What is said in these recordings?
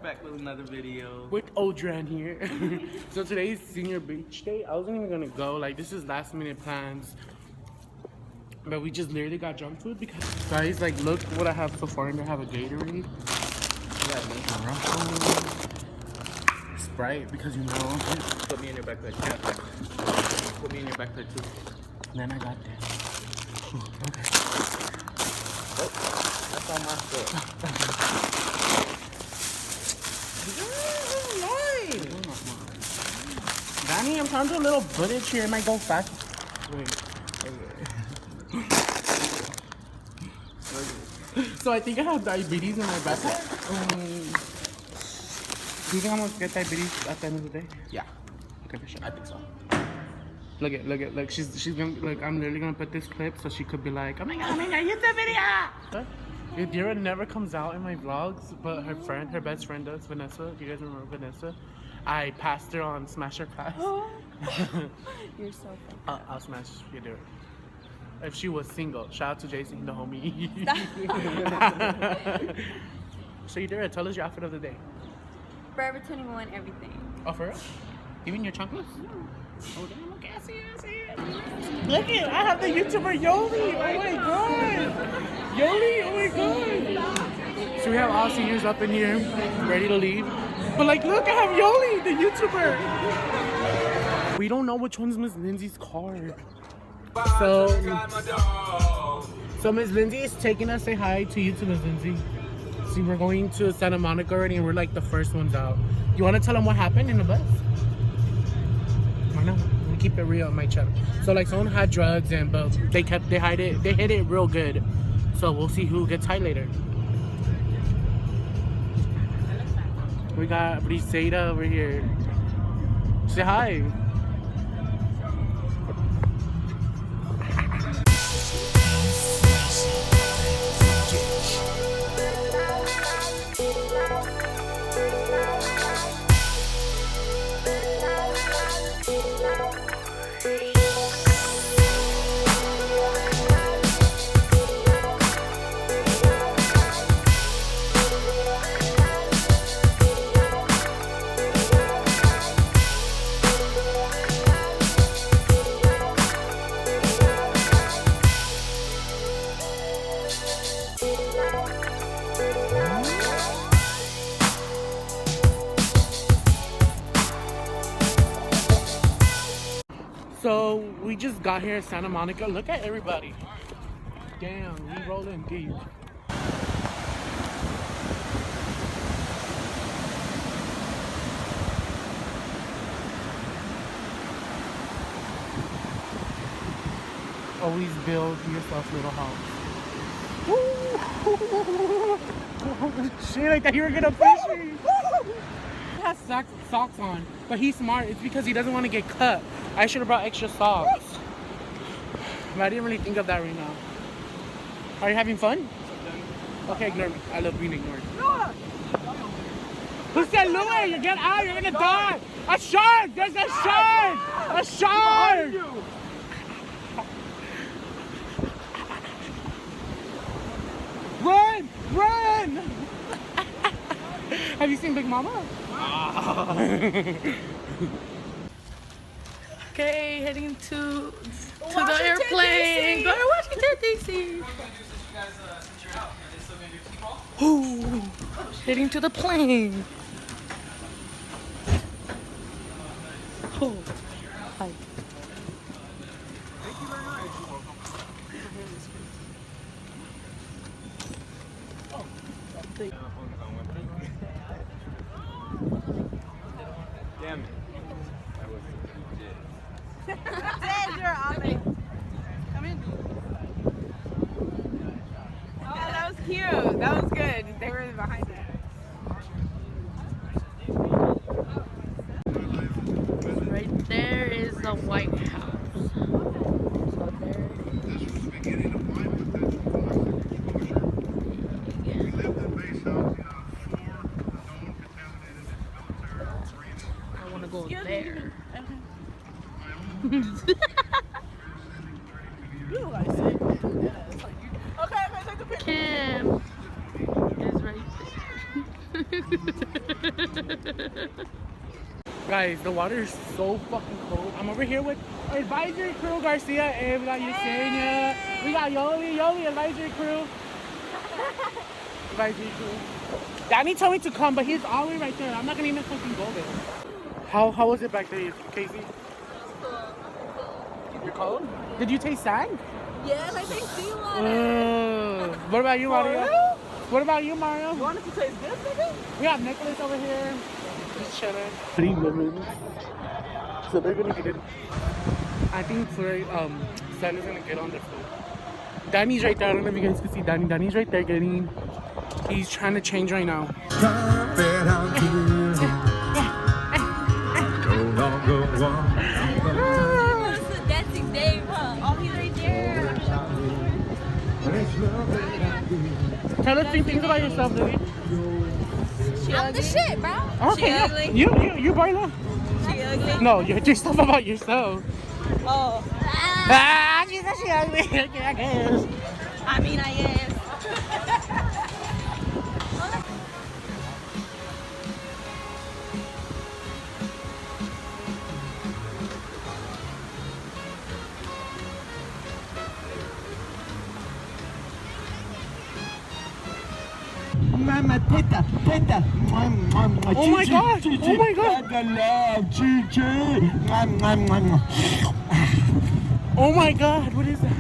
Back with another video. With Adriana here. So today's senior beach day. I wasn't even gonna go. Like, this is last minute plans. But we just literally got junk food because, guys, like, look what I have so far. And I have a Gatorade. Sprite, because you know. Put me in your backpack. Yeah. Put me in your backpack too. And then I got this. Okay. Oh, that's all my stuff. Danny, I'm trying to do a little footage here. It might go fast. Wait. So I think I have diabetes in my backpack. Do you think I'm gonna get diabetes at the end of the day? Yeah, Okay, for sure. I think so. Look at, she's gonna, like, I'm literally gonna put this clip so she could be like, oh my god, YouTube video! Adriana never comes out in my vlogs, but her best friend does, Vanessa. Do you guys remember Vanessa? I passed her on Smash or Pass. You're so funny. I'll smash you do it. If she was single. Shout out to Jason, the homie. So you did. Tell us your outfit of the day. Forever 21, everything. Oh, for real? Even your chunkless? Oh, damn, okay, I see it. Look at, I have the YouTuber Yoli. Oh my god. Yoli, oh my god. So we have all seniors up in here, ready to leave. But like, look, I have Yoli, the YouTuber. We don't know which one's Miss Lindsay's car. So Miss Lindsay is taking us. Say hi to you, to Miss Lindsay. See, we're going to Santa Monica already, and we're like the first ones out. You want to tell them what happened in the bus? I know. We keep it real on my channel. So like, someone had drugs, and but they hid it real good. So we'll see who gets high later. We got Briseida over here. Say hi. So we just got here at Santa Monica. Look at everybody. Damn, we rolling deep. Always build yourself a little house. Shit, I thought you were gonna push me. He has socks on, but he's smart. It's because he doesn't want to get cut. I should have brought extra socks. But I didn't really think of that right now. Are you having fun? Okay, ignore me. I love being ignored. Who said Louis? You get out, you're gonna die! A shark! There's a shark! A shark! Run! Run! Have you seen Big Mama? Okay, heading to the airplane. Go to Washington, D.C. Ooh, heading to the plane. Oh, hi. Damn it. Dad, you're on it. Come in. Oh, that was cute. That was good. They were behind it. Right there is the White House. So there. I want to go there. Kim is right there. Guys, the water is so fucking cold. I'm over here with advisory crew Garcia. Hey, we got Yesenia. We got Yoli advisory crew. Advisory crew. Danny told me to come, but he's all the way right there. I'm not gonna even fucking go there. How was it back there, Casey? You're cold? Did you taste sand? Yes, I taste seawater. What about you, Mario? What about you, Mario? You want it to taste good, nigga? We have Nicholas over here. Just chilling. 3 women. So they're gonna get it. I think Santa's gonna get on their food. Danny's right there. I don't know if you guys can see Danny. Danny's right there getting. He's trying to change right now. It's the dancing Dave, huh? Oh, he's right there. Tell us 3 things about yourself, Lily. I'm the shit, bro. Okay, She ugly? you Barla. She ugly? No, your stuff about yourself. Oh. She said she ugly. Okay, I guess. I mean, I guess. Mama, teta, teta. Oh my god! Oh my god! Oh my god! What is that?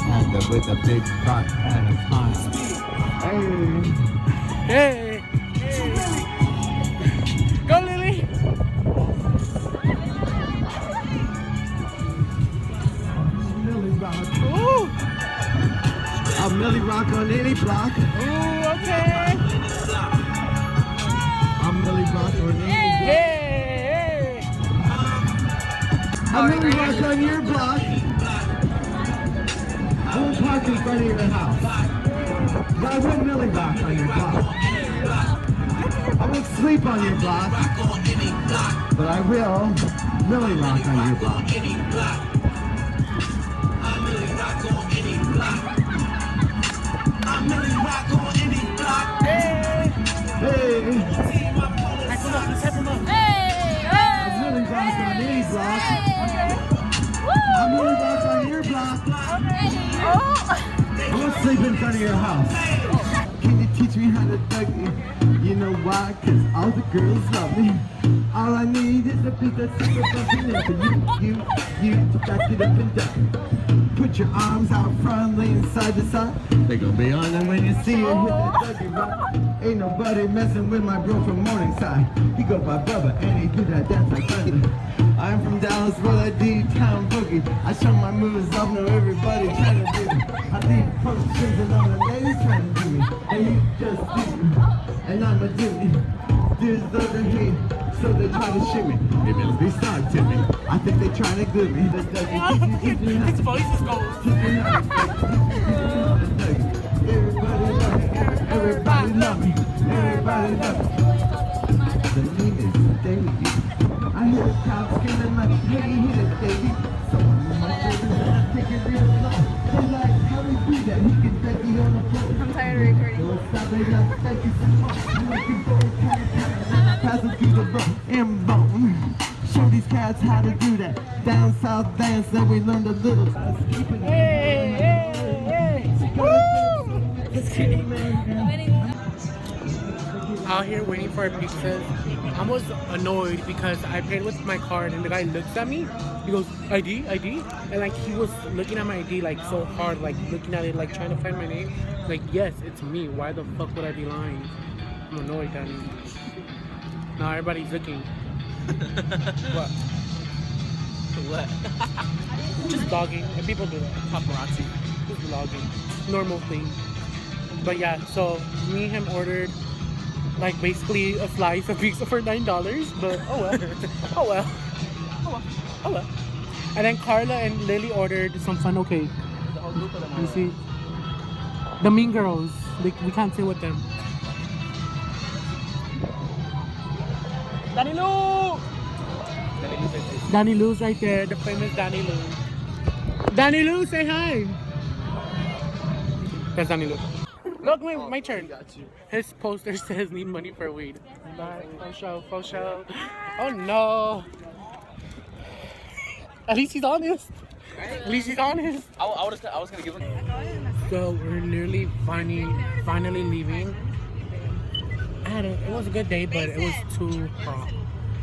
Panda with a big butt and a smile. Hey! Go, Lily! Ooh! I'll Millie rock on any block. Ooh, okay! I'll Millie rock on any block. Hey! I'll Millie rock on your block. I won't park in front of your house. But I will Millie rock on your block. I won't sleep on your block. But I will Millie rock on your block. Hey! Let's have him up. I'm Millie rock on any block. I'm Millie rock on your block. I won't sleep in front of your house. Can you teach me how to duck it? You know why? Cause all the girls love me. All I need is a beat that's super bumping in for you to back it up and down. Put your arms out front, lean side to side. They gon' be on them when you see it with that dougie rock. Ain't nobody messing with my bro from Morningside. He go by Bubba and he do that dance like thunder. I'm from Dallas with a D-town boogie. I show my moves off, know everybody trying to do me. I leave posters and all the ladies trying to do me. And you just do me, and I'ma do me. There's love to hate, so they try to shit me. They better be stuck to me. I think they trying to good me. His voice is gold. Everybody love me. Everybody love me. Everybody love me. The name is Davey. I hear the crowd screaming like, hey, hit it, Davey. Someone in my shoulders and I take it real slow. They like, how do we do that? He can take me on the floor. I'm tired of recording. So stop it up, thank you so much. I'm looking for a pass it to the bro and bone. Show these cats how to do that. Down south dance that we learned a little. Hey! Out here waiting for a pizza. I was annoyed because I paid with my card and the guy looks at me. He goes, ID? And like he was looking at my ID like so hard, like looking at it, like trying to find my name. Like, yes, it's me. Why the fuck would I be lying? I'm annoyed, Danny. Now everybody's looking. What? What? Just vlogging. And people do that. Paparazzi. Just vlogging. Normal thing. But yeah, so me and him ordered like basically a slice of pizza for $9. But oh well. Oh well. Oh well. And then Carla and Lily ordered some funnel cake. You see? The Mean Girls. We can't say with them. Danny Lou! Danny Lou's right there, the famous Danny Lou. Danny Lou, say hi! That's Danny, look. Look, my turn. His poster says need money for weed. Bye. For show. Oh no. At least he's honest. At least he's honest. I was gonna give him. So we're literally finally leaving. It was a good day, but it was too hot.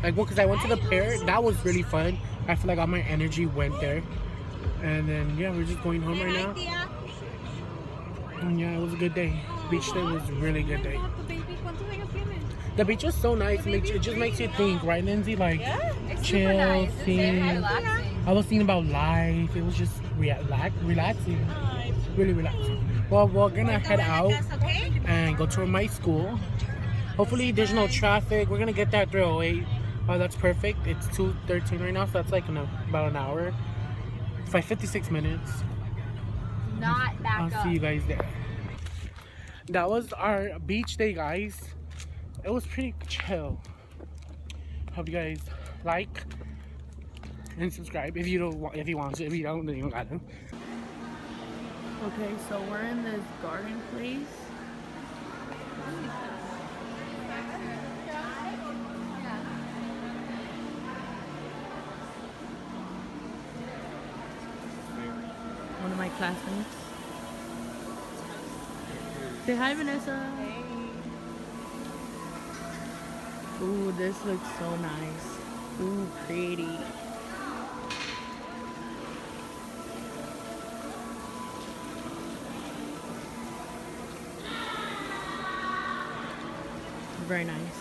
Like, well, because I went to the pier, that was really fun. I feel like all my energy went there. And then, yeah, we're just going home right now. And yeah, it was a good day. Beach day was a really good day. The beach was so nice. It just makes you think, right, Lindsay? Like, chill, think. I was thinking about life. It was just relaxing. Really relaxing. Well, we're gonna head out and go to my school. Hopefully there's no traffic. We're gonna get that 308. Oh, that's perfect. It's 2:13 right now, so that's like about an hour. 56 minutes. Not back I'll see you guys there. That was our beach day, guys. It was pretty chill. Hope you guys like and subscribe if you want to. If you don't, then you don't gotta. Okay, so we're in this garden place. One of my classmates. Say hi, Vanessa. Ooh, this looks so nice. Ooh, pretty. Very nice.